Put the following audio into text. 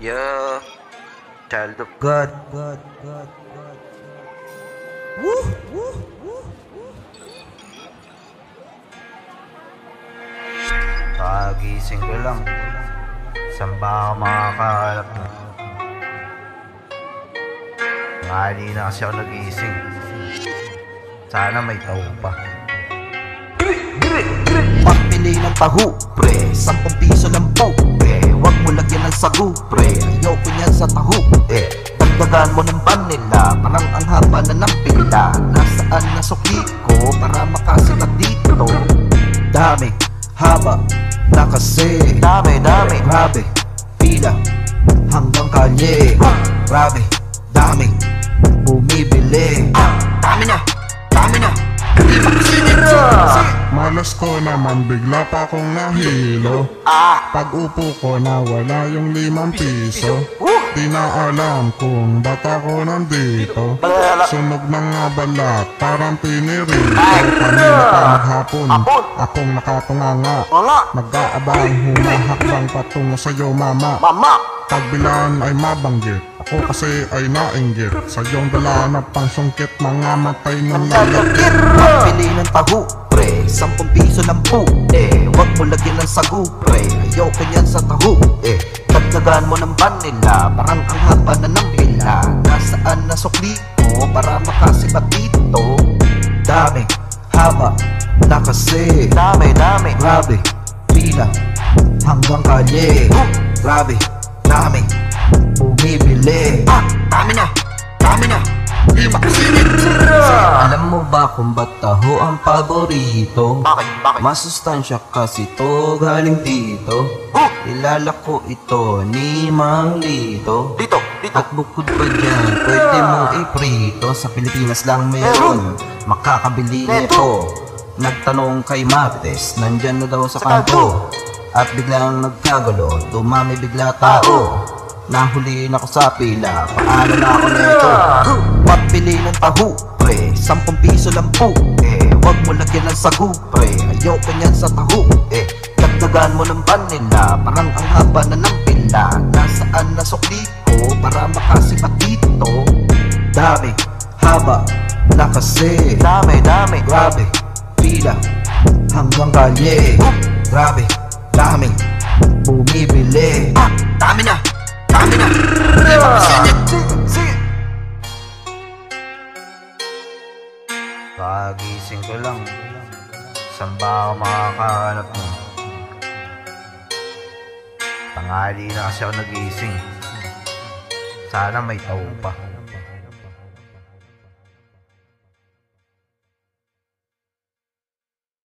Yeah, child of God. Woo! Kagising ko lang. Saan ba ako makakahanap na? Ngali na kasi ako nagising. Sana may tao pa. Pagpili ng taho, pre, 10 piso lang po, pre. Huwag mo lagyan ng sagu, pre. Ayoko niyan sa taho, dagdagan mo ng vanilla, parang ang haba na ng pila. Nasaan na sukli ko para makasikat dito? Dami, haba, na kasi dami, grabe, pila, hanggang kalye. Grabe, dami, bumibili. Dami na, di makasingit. Malas ko naman, bigla pa akong nahilo. Pag upo ko nawala yung 5 piso. Di na alam kung ba't ako nandito. Sunog ng nga balat, parang pinirito. Kanina pa maghapon, akong nakatunganga. Nag-aabang, humahakbang patungo sa'yo mama. Pagbilan ay mabanggit, ako kasi ay nainggit. Sa iyong dala na pangsungkit, mga matay ng lalagkit. Pagpili ng taho, pre, 10 piso lang po, huwag mo lagyan ng sagu, pre. Ayoko niyan sa taho, dagdagan mo ng vanilla, parang ang haba na ng pila. Nasaan na sukli mo para makasipat dito? Dami, haba, na kasi dami, grabe, pila, hanggang kalye. Grabe, dami, bumibili. Dami na, di makasingit. Alam mo ba kung ba't taho ang paborito? Bakit? Masustansya kasi to galing dito. Ilalako ito ni Mang Lito. Dito. At bukod pa dyan, pwede mong iprito. Sa Pilipinas lang meron makakabili nito. Nagtanong kay Martes, nandyan na daw sa kanto. At biglang nagkagulo, dumami bigla tao. Nahuli na ko sa pila, paano na ako nito? Pagpili ng taho, pre, 10 piso lang po, huwag mo lagyan ng sagu, pre. Ayoko niyan sa taho, dagdagan mo ng vanilla, parang ang haba na ng pila. Nasaan na sukli ko para makasipat dito? Dami, haba, na kasi dami, grabe, pila, hanggang kalye. Grabe, dami, bumibili. Dami na, di makasingit. Kagising ko lang. Saan ba ako makakahanap na? Tanghali na kasi ako nagising. Sana may tao pa.